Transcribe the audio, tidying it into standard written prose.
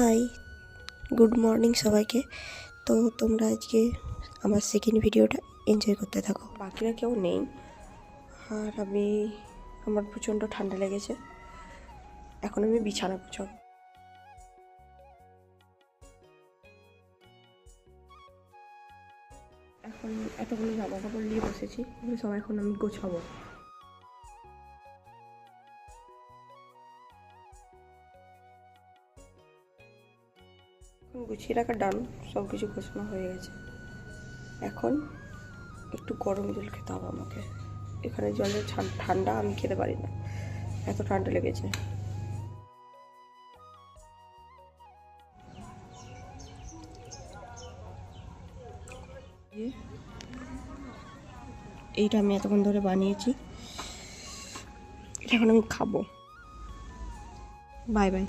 High, good morning সবাইকে। তো তোমরা আজকে আমার সেকেন্ড ভিডিওটা এনজয় করতে থাকো। বাকিরা কেউ নেই আর আমার প্রচণ্ড ঠান্ডা লেগেছে। এখন আমি বিছানা গুছাবো। এখন এতগুলো জামা কাপড় নিয়ে বসেছি, সব এখন আমি গোছাবো। গুছিয়ে রাখা ডান, সব কিছু গোছানো হয়ে গেছে। এখন একটু গরম জল খেতে হবে আমাকে। এখানে জলের ঠান্ডা আমি খেতে পারি না, এত ঠান্ডা লেগেছে। এইটা আমি এতক্ষণ ধরে বানিয়েছি, এটা এখন আমি খাবো। Bye bye.